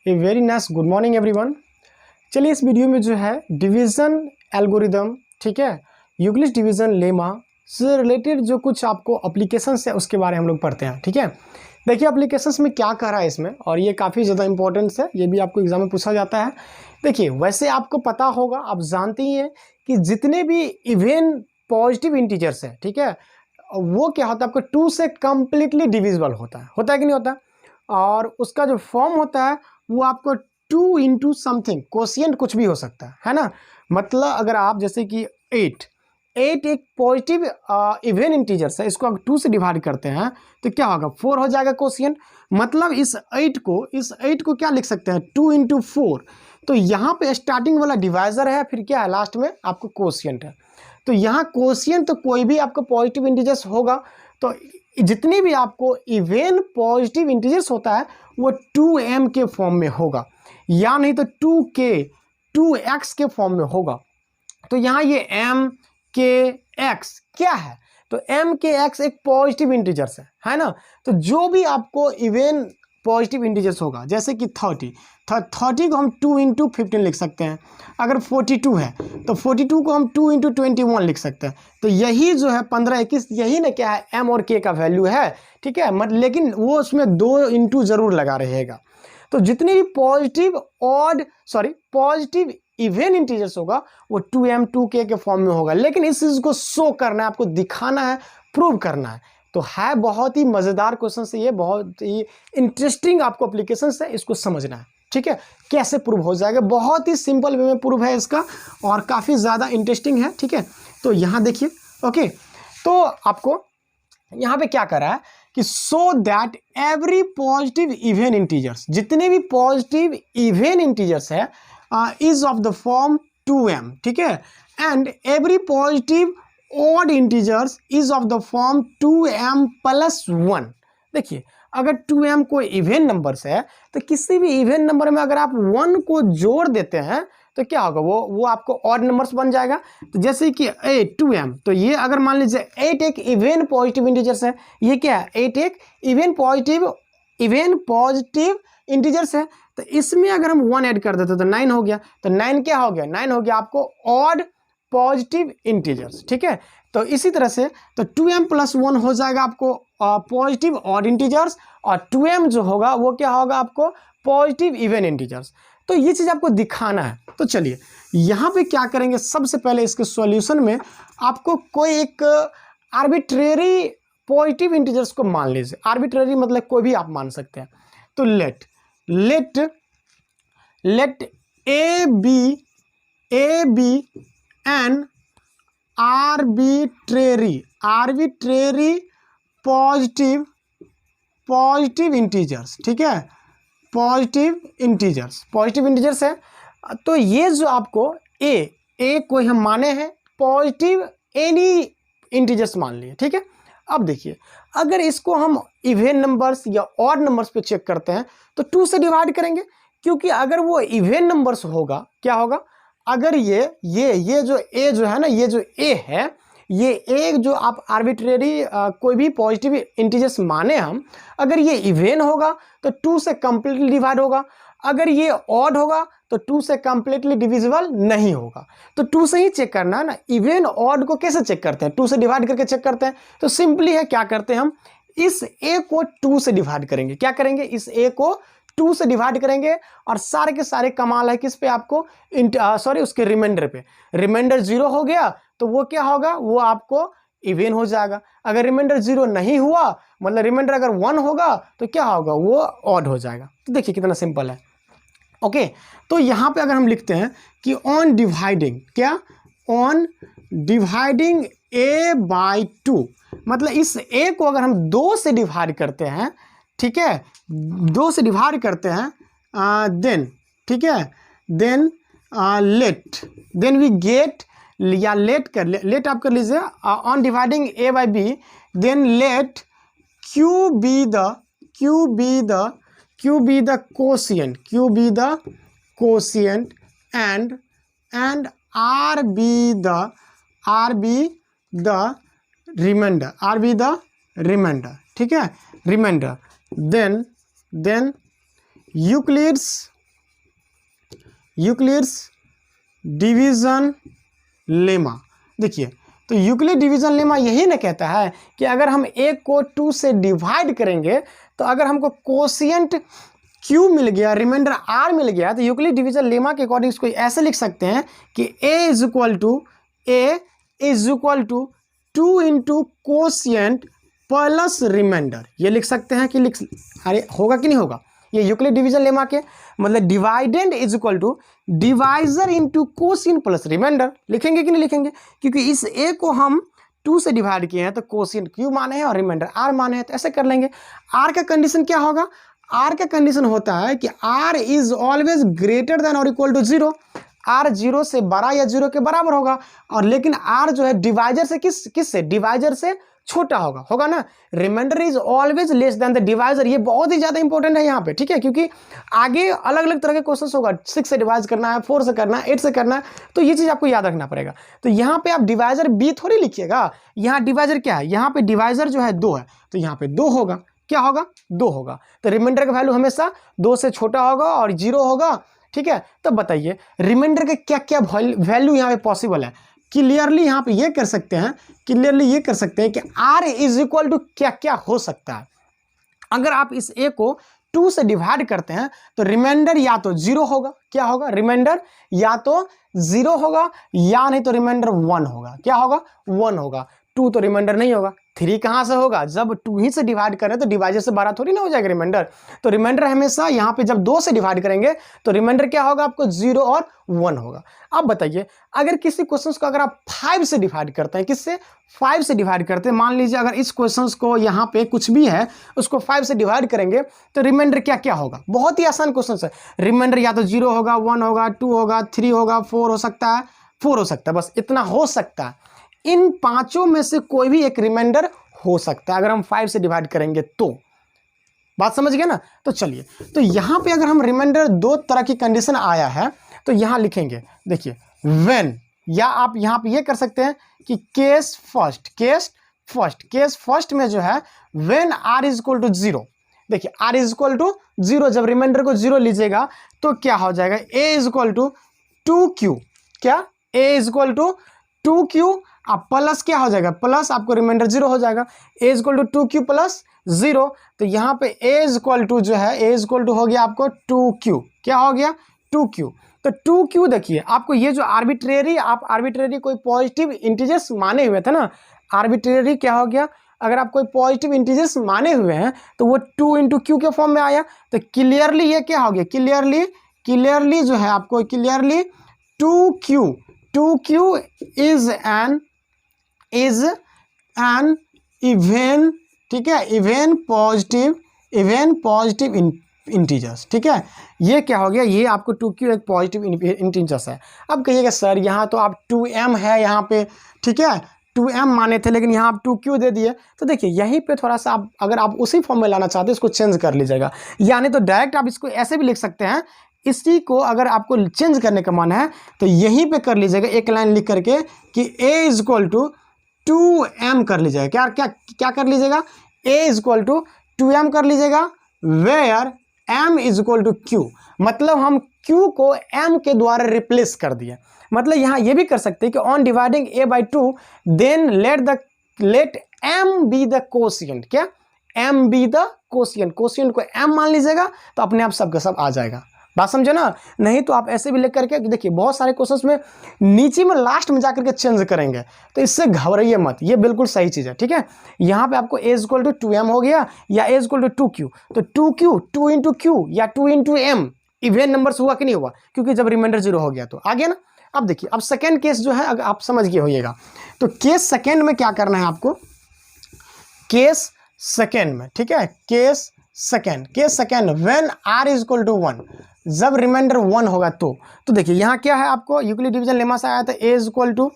A very nice good morning everyone. चलिए इस video में जो है डिवीज़न एल्गोरिदम, ठीक है, यूक्लिड डिवीज़न लेमा से रिलेटेड जो कुछ आपको अप्लीकेशंस है उसके बारे में हम लोग पढ़ते हैं। ठीक है, देखिए अप्लीकेशंस में क्या कह रहा है इसमें, और ये काफ़ी ज़्यादा इंपॉर्टेंस है, ये भी आपको एग्जाम में पूछा जाता है। देखिए वैसे आपको पता होगा, आप जानते ही हैं कि जितने भी इवन पॉजिटिव इंटीजर्स है, ठीक है, वो क्या होता है आपको 2 से कम्प्लीटली डिविजिबल होता है कि नहीं होता। और उसका जो फॉर्म होता है वो आपको 2 इंटू समथिंग कोशिएंट कुछ भी हो सकता है ना। मतलब अगर आप जैसे कि 8 एक पॉजिटिव इवन इंटीजर्स है, इसको अगर 2 से डिवाइड करते हैं तो क्या होगा, 4 हो जाएगा कोशिएंट। मतलब इस 8 को क्या लिख सकते हैं, 2 इंटू 4। तो यहाँ पे स्टार्टिंग वाला डिवाइजर है, फिर क्या है लास्ट में आपको कोशिएंट है। तो यहाँ कोशिएंट तो कोई भी आपको पॉजिटिव इंटीजर्स होगा, तो जितने भी आपको इवन पॉजिटिव इंटीजर्स होता है वो 2m के फॉर्म में होगा, या नहीं तो 2k 2x के फॉर्म में होगा। तो यहाँ ये m k x क्या है, तो m k x एक पॉजिटिव इंटीजर्स है ना। तो जो भी आपको इवन पॉजिटिव इंटीजर्स होगा, जैसे कि 30 को हम 2 इंटू 15 लिख सकते हैं। अगर 42 है तो 42 को हम 2 इंटू 21 लिख सकते हैं। तो यही जो है 15 21, यही ना क्या है, m और k का वैल्यू है। ठीक है, लेकिन वो उसमें 2 इंटू जरूर लगा रहेगा। तो जितने भी पॉजिटिव इवन इंटीजर्स होगा वो 2m 2k के फॉर्म में होगा। लेकिन इस चीज़ को शो करना है, आपको दिखाना है, प्रूव करना है। तो है बहुत ही मज़ेदार क्वेश्चन है ये, बहुत ही इंटरेस्टिंग आपको एप्लीकेशन है, इसको समझना है। ठीक है, कैसे प्रूव हो जाएगा, बहुत ही सिंपल वे में प्रूव है इसका, और काफ़ी ज़्यादा इंटरेस्टिंग है। ठीक है, तो यहाँ देखिए, ओके, तो आपको यहाँ पे क्या कर रहा है कि so that every positive even integers, जितने भी पॉजिटिव इवन इंटीजर्स है is of the form 2m, ठीक है, and every positive odd integers is of the form 2m plus 1। देखिए अगर 2m को इवन नंबर्स है तो किसी भी इवन नंबर में अगर आप 1 को जोड़ देते हैं तो क्या होगा, वो आपको ऑड नंबर्स बन जाएगा। तो जैसे कि 2m, तो ये अगर मान लीजिए 8 एक इवन पॉजिटिव इंटीजर्स है, ये क्या है 8 एक इवन पॉजिटिव इंटीजर्स है। तो इसमें अगर हम 1 ऐड कर देते तो 9 हो गया। तो 9 क्या हो गया, 9 हो गया आपको ऑड पॉजिटिव इंटीजर्स। ठीक है, तो इसी तरह से तो 2m प्लस 1 हो जाएगा आपको पॉजिटिव ऑड इंटीजर्स, और 2m जो होगा वो क्या होगा आपको पॉजिटिव इवन इंटीजर्स। तो ये चीज़ आपको दिखाना है। तो चलिए यहाँ पे क्या करेंगे, सबसे पहले इसके सॉल्यूशन में आपको कोई एक आर्बिट्रेरी पॉजिटिव इंटीजर्स को मान लीजिए। आर्बिट्रेरी मतलब कोई भी आप मान सकते हैं। तो let a be an arbitrary positive integers. ठीक है, पॉजिटिव इंटीजर्स है। तो ये जो आपको ए कोई हम माने हैं पॉजिटिव एनी इंटीजर्स मान लिए। ठीक है, अब देखिए अगर इसको हम इवन नंबर्स या ऑड नंबर्स पे चेक करते हैं तो 2 से डिवाइड करेंगे, क्योंकि अगर वो इवन नंबर्स होगा क्या होगा, अगर ये जो ए जो है ना, ये जो ए है, ये एक जो आप आर्बिट्रेरी कोई भी पॉजिटिव इंटीजर्स माने हम, अगर ये इवन होगा तो 2 से कंप्लीटली डिवाइड होगा, अगर ये ऑड होगा तो 2 से कंप्लीटली डिविजिबल नहीं होगा। तो 2 से ही चेक करना है ना। इवन ऑड को कैसे चेक करते हैं, 2 से डिवाइड करके चेक करते हैं। तो सिंपली है, क्या करते हैं हम, इस ए को 2 से डिवाइड करेंगे। क्या करेंगे, इस ए को 2 से डिवाइड करेंगे, और सारे के सारे कमाल है किस पे, आपको उसके रिमाइंडर पे। रिमाइंडर 0 हो गया तो वो क्या होगा, वो आपको इवन हो जाएगा। अगर रिमाइंडर 0 नहीं हुआ, मतलब रिमाइंडर अगर 1 होगा तो क्या होगा, वो ऑड हो जाएगा। तो देखिए कितना सिंपल है। ओके, तो यहाँ पे अगर हम लिखते हैं कि ऑन डिवाइडिंग a बाई 2, मतलब इस a को अगर हम 2 से डिवाइड करते हैं, ठीक है, 2 से डिवाइड करते हैं, देन ठीक है, देन देन वी गेट, या लेट आप कर लीजिए, on dividing a by b, then let q be the quotient and r be the remainder, ठीक है, remainder. Then Euclid's Euclid's division lemma. देखिए, तो यूक्लिड डिवीज़न लेमा यही ना कहता है कि अगर हम a को 2 से डिवाइड करेंगे तो अगर हमको कोशिएंट q मिल गया, रिमाइंडर r मिल गया, तो यूक्लिड डिवीज़न लेमा के अकॉर्डिंग इसको ऐसे लिख सकते हैं कि a is equal to 2 into quotient plus remainder. ये लिख सकते हैं कि अरे होगा कि नहीं होगा? ये यूक्लिड डिवीजन लेमा के मतलब dividend is equal to divisor into quotient plus remainder. लिखेंगे कि नहीं लिखेंगे? क्योंकि इस a को हम 2 से डिवाइड किए हैं तो कोशिएंट q माने हैं और रिमाइंडर r माने हैं, तो ऐसे कर लेंगे। r का कंडीशन क्या होगा? r का कंडीशन होता है कि r is always greater than और इक्वल टू 0। r 0 से बड़ा या 0 के बराबर होगा, और लेकिन r जो है डिवाइजर से किससे डिवाइजर से छोटा होगा ना। Remainder is always less than the divisor. ये बहुत ही ज्यादा इंपॉर्टेंट है यहाँ पे, ठीक है, क्योंकि आगे अलग अलग तरह के क्वेश्चंस होगा। 6 से डिवाइड करना है, 4 से करना है, 8 से करना है, तो ये चीज आपको याद रखना पड़ेगा। तो यहाँ पे आप डिवाइजर b थोड़ी लिखिएगा, यहाँ डिवाइजर क्या है? यहाँ पे डिवाइजर जो है 2 है, तो यहाँ पे 2 होगा। क्या होगा? 2 होगा। तो रिमाइंडर का वैल्यू हमेशा 2 से छोटा होगा और 0 होगा, ठीक है। तब बताइए रिमाइंडर के क्या क्या वैल्यू यहाँ पे पॉसिबल है? क्लियरली यहाँ पे ये कर सकते हैं, कि r इज इक्वल टू क्या क्या हो सकता है। अगर आप इस a को 2 से डिवाइड करते हैं तो रिमाइंडर या तो 0 होगा, क्या होगा? रिमाइंडर या तो 0 होगा या नहीं तो रिमाइंडर 1 होगा। क्या होगा? 1 होगा। 2 तो रिमाइंडर नहीं होगा। 3 कहाँ से होगा? जब 2 ही से डिवाइड करें तो डिवाइजर से बड़ा थोड़ी ना हो जाएगा रिमाइंडर। तो रिमाइंडर हमेशा यहाँ पे जब 2 से डिवाइड करेंगे तो रिमाइंडर क्या होगा आपको? 0 और 1 होगा। अब बताइए अगर किसी क्वेश्चन को अगर आप 5 से डिवाइड करते हैं, किससे? 5 से डिवाइड करते हैं। मान लीजिए अगर इस क्वेश्चन को यहाँ पे कुछ भी है उसको 5 से डिवाइड करेंगे तो रिमाइंडर क्या क्या होगा? बहुत ही आसान क्वेश्चन है। रिमाइंडर या तो 0 होगा, 1 होगा, 2 होगा, 3 होगा, 4 हो सकता है, 4 हो सकता है, बस इतना हो सकता है। इन पांचों में से कोई भी एक रिमाइंडर हो सकता है अगर हम 5 से डिवाइड करेंगे तो। बात समझ गए ना? तो चलिए, तो यहां पे अगर हम रिमाइंडर 2 तरह की कंडीशन आया है तो यहां लिखेंगे, देखिए व्हेन, या आप यहां पे ये कर सकते हैं कि केस फर्स्ट में जो है when r is equal to 0। देखिए r इज इक्वल टू 0, जब रिमाइंडर को 0 लीजिएगा तो क्या हो जाएगा? a is equal to 2q। क्या? a is equal to 2q, अब प्लस क्या हो जाएगा? प्लस आपको रिमाइंडर 0 हो जाएगा। a is equal to 2q plus 0, तो यहाँ पे a इज इक्वल टू जो है a इज इक्वल टू हो गया आपको 2q। क्या हो गया? 2q। तो 2q देखिए आपको ये जो आर्बिट्रेरी कोई पॉजिटिव इंटीजर्स माने हुए थे ना, आर्बिट्रेरी क्या हो गया? अगर आप कोई पॉजिटिव इंटीजर्स माने हुए हैं तो वो 2 इंटू क्यू के फॉर्म में आया। तो क्लियरली ये क्या हो गया? क्लियरली जो है आपको clearly 2q is an even, ठीक है, इवन पॉजिटिव इंटीजर्स, ठीक है। ये क्या हो गया? ये आपको 2q एक पॉजिटिव इंटीजर्स है। अब कहिएगा सर यहाँ तो आप 2m है यहाँ पे, ठीक है, 2m माने थे लेकिन यहाँ आप 2q दे दिए। तो देखिए यहीं पे थोड़ा सा आप अगर आप उसी फॉर्म में लाना चाहते हैं इसको चेंज कर लीजिएगा, यानी तो डायरेक्ट आप इसको ऐसे भी लिख सकते हैं। इसी को अगर आपको चेंज करने का मन है तो यहीं पे कर लीजिएगा, एक लाइन लिख करके कि a is equal to 2m कर लीजिएगा। क्या कर लीजिएगा? a is equal to 2m कर लीजिएगा, where m is equal to q। मतलब हम q को m के द्वारा रिप्लेस कर दिए। मतलब यहाँ ये भी कर सकते हैं कि on dividing a by 2 then let m be the quotient. क्या? m बी द कोशिएंट को m मान लीजिएगा तो अपने आप सबका सब आ जाएगा। बात समझे ना? नहीं तो आप ऐसे भी लिख करके देखिए बहुत सारे क्वेश्चंस में नीचे में लास्ट में जाकर के चेंज करेंगे, तो इससे घबराइए मत, ये बिल्कुल सही चीज़ है, ठीक है। यहाँ पे आपको a इक्वल टू 2m हो गया या a इक्वल टू 2q, तो 2q 2 इंटू q या 2 इंटू m इवन नंबर्स हुआ कि नहीं हुआ? क्योंकि जब रिमाइंडर 0 हो गया तो आ गया ना। अब देखिए अब सेकेंड केस जो है अगर आप समझ गए होइएगा, तो केस सेकेंड में क्या करना है आपको? केस सेकेंड में, ठीक है, case second when r is equal to 1, जब रिमाइंडर 1 होगा तो देखिए यहाँ क्या है आपको यूक्लिड डिवीजन लेमा से आया था a is equal to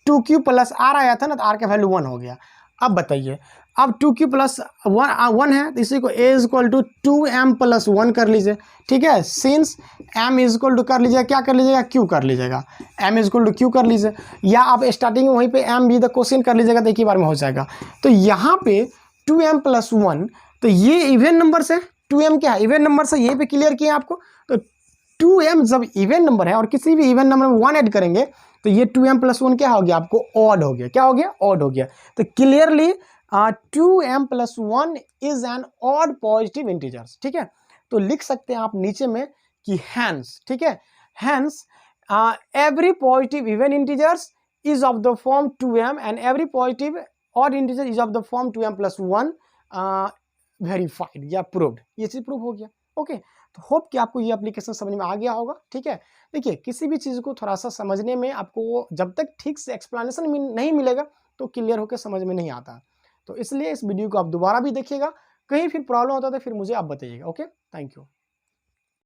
2q plus r आया था ना, तो r का वैल्यू 1 हो गया। अब बताइए अब 2q प्लस 1 है तो इसी को a is equal to 2m plus 1 कर लीजिए, ठीक है। Since m is equal to कर लीजिएगा, क्या कर लीजिएगा? q कर लीजिएगा, m is equal to q कर लीजिए, या आप स्टार्टिंग में वहीं पे m बी द कोशिएंट कर लीजिएगा, तो एक ही बार में हो जाएगा। तो यहाँ पे 2m प्लस 1, तो ये इवन नंबर से 2m क्या है? इवन नंबर से यहीं पे क्लियर किया आपको। तो 2m जब इवन नंबर है और किसी भी इवन नंबर में 1 ऐड करेंगे तो ये 2m + 1 क्या हो गया आपको ऑड हो गया, क्या हो गया ऑड हो गया। तो clearly 2m + 1 is an odd positive integers, ठीक है। तो लिख सकते हैं आप नीचे में कि हैंस, ठीक है, hence every positive even integers is of the form 2m and every positive odd integer is of the form 2m + 1 verified या प्रूव्ड, ये चीज प्रूव हो गया। ओके, तो होप कि आपको ये एप्लीकेशन समझ में आ गया होगा, ठीक है। देखिए किसी भी चीज को थोड़ा सा समझने में आपको जब तक ठीक से एक्सप्लेनेशन नहीं मिलेगा तो क्लियर होकर समझ में नहीं आता। तो इसलिए इस वीडियो को आप दोबारा भी देखिएगा, कहीं फिर प्रॉब्लम होता है तो फिर मुझे आप बताइएगा। Okay, thank you.